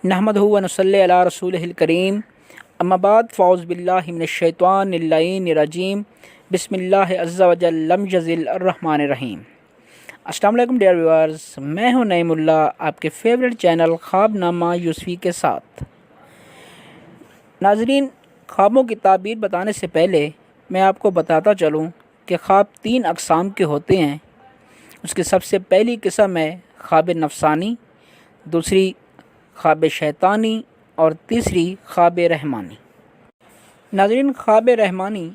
नहमदहु व नसल्ली अला रसूलिहिल करीम अम्मा बाद फ़ाउज़ बिल्लाहि मिनश शैतानिर रजीम बिस्मिल्लाह अज़्ज़ा व जल लम यज़िल अर्रहमानिर रहीम। अस्सलाम वालेकुम डियर व्यूअर्स, मैं हूं नईमुल्ला आपके फेवरेट चैनल ख्वाबनामा यूसुफ़ी के साथ। नाज़रीन, ख्वाबों की ताबीर बताने से पहले मैं आपको बताता चलूं कि ख्वाब 3 अक़साम के होते हैं। उसकी सबसे पहली किस्म है ख्वाब नफ़सानी, दूसरी ख्वाब शैतानी और तीसरी ख्वाब रहमानी। नाज़रीन, ख्वाब रहमानी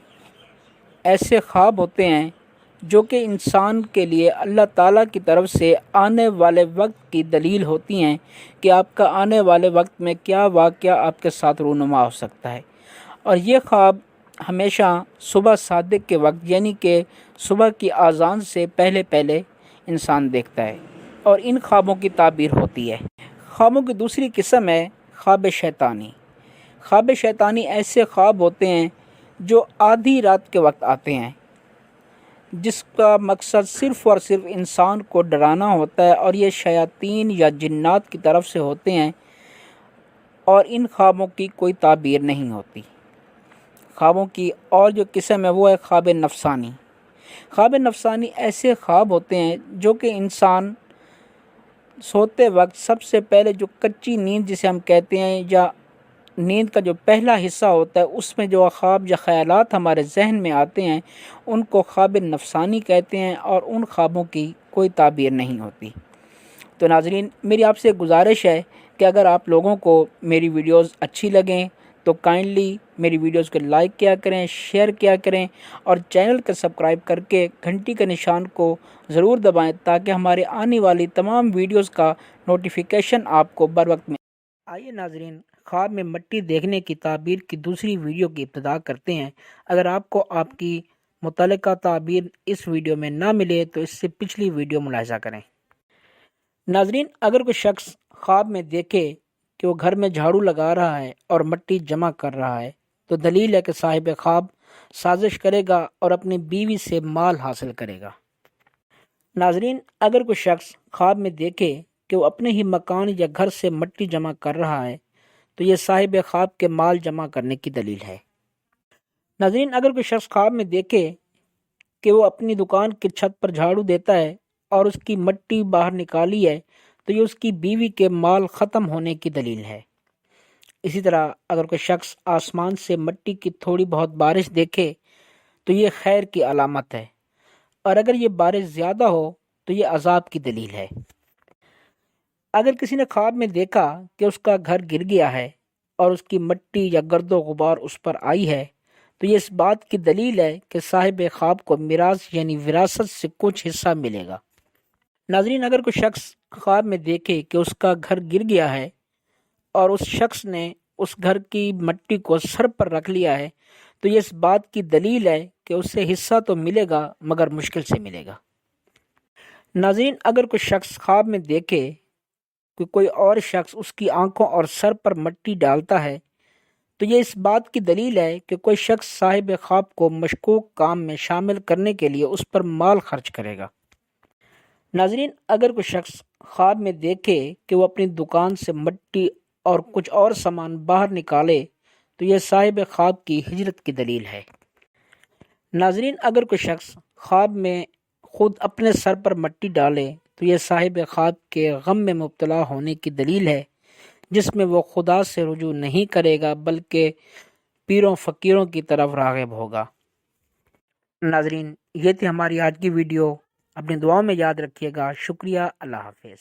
ऐसे ख्वाब होते हैं जो कि इंसान के लिए अल्लाह ताला की तरफ से आने वाले वक्त की दलील होती हैं कि आपका आने वाले वक्त में क्या वाक़या आपके साथ रूनुमा हो सकता है। और ये ख्वाब हमेशा सुबह सादिक के वक्त यानी कि सुबह की आज़ान से पहले पहले इंसान देखता है और इन ख्वाबों की ताबीर होती है। ख्वाबों की दूसरी किस्म है ख्वाब शैतानी। ख्वाब शैतानी ऐसे ख्वाब होते हैं जो आधी रात के वक्त आते हैं, जिसका मकसद सिर्फ़ और सिर्फ इंसान को डराना होता है और ये शयातीन या जिन्नात की तरफ से होते हैं और इन ख्वाबों की कोई ताबीर नहीं होती। ख्वाबों की और जो किस्म है वो है ख्वाब नफ़सानी। ख्वाब नफ़सानी ऐसे ख्वाब होते हैं जो कि इंसान सोते वक्त सबसे पहले जो कच्ची नींद जिसे हम कहते हैं या नींद का जो पहला हिस्सा होता है उसमें जो ख्वाब या ख़यालात हमारे जहन में आते हैं उनको ख्वाब नफ़सानी कहते हैं और उन ख्वाबों की कोई ताबीर नहीं होती। तो नाज़रीन, मेरी आपसे गुजारिश है कि अगर आप लोगों को मेरी वीडियोज़ अच्छी लगें तो काइंडली मेरी वीडियोज़ को लाइक किया करें, शेयर किया करें और चैनल को सब्सक्राइब करके घंटी के निशान को ज़रूर दबाएं ताकि हमारे आने वाली तमाम वीडियोज़ का नोटिफिकेशन आपको बर वक्त में। आइए नाज़रीन, ख्वाब में मट्टी देखने की ताबीर की दूसरी वीडियो की इब्तिदा करते हैं। अगर आपको आपकी मुतल्लिका ताबीर इस वीडियो में ना मिले तो इससे पिछली वीडियो मुलाहिज़ा करें। नाज़रीन, अगर कोई शख्स ख्वाब में देखे कि वो घर में झाड़ू लगा रहा है और मट्टी जमा कर रहा है तो दलील है कि साहिब ख्वाब साजिश करेगा और अपनी बीवी से माल हासिल करेगा। नाज़रीन, अगर कोई शख्स ख्वाब में देखे कि वो अपने ही मकान या घर से मट्टी जमा कर रहा है तो ये साहिब ख्वाब के माल जमा करने की दलील है। नाज़रीन, अगर कोई शख्स ख्वाब में देखे कि वो अपनी दुकान की छत पर झाड़ू देता है और उसकी मट्टी बाहर निकाली है तो ये उसकी बीवी के माल ख़त्म होने की दलील है। इसी तरह अगर कोई शख्स आसमान से मट्टी की थोड़ी बहुत बारिश देखे तो ये खैर की अलामत है और अगर ये बारिश ज़्यादा हो तो ये अजाब की दलील है। अगर किसी ने ख्वाब में देखा कि उसका घर गिर गया है और उसकी मट्टी या गर्दो गुबार उस पर आई है तो ये इस बात की दलील है कि साहिब ख्वाब को मिरास यानी विरासत से कुछ हिस्सा मिलेगा। नाज़रीन, अगर कोई शख्स ख्वाब में देखे कि उसका घर गिर गया है और उस शख्स ने उस घर की मट्टी को सर पर रख लिया है तो ये इस बात की दलील है कि उससे हिस्सा तो मिलेगा मगर मुश्किल से मिलेगा। नाज़रीन, अगर कोई शख्स ख्वाब में देखे कि कोई और शख्स उसकी आंखों और सर पर मट्टी डालता है तो ये इस बात की दलील है कि कोई शख्स साहिब ख्वाब को मशकूक काम में शामिल करने के लिए उस पर माल खर्च करेगा। नाज़रीन, अगर कोई शख्स ख्वाब में देखे कि वो अपनी दुकान से मट्टी और कुछ और सामान बाहर निकाले तो यह साहिब ख्वाब की हिजरत की दलील है। नाज़रीन, अगर कोई शख्स ख्वाब में खुद अपने सर पर मट्टी डाले तो यह साहिब ख्वाब के गम में मुब्तला होने की दलील है जिसमें वो खुदा से रुजू नहीं करेगा बल्कि पीरों फ़कीरों की तरफ राग़िब होगा। नाज़रीन, ये थी हमारी आज की वीडियो। अपनी दुआओं में याद रखिएगा। शुक्रिया। अल्लाह हाफ़िज़।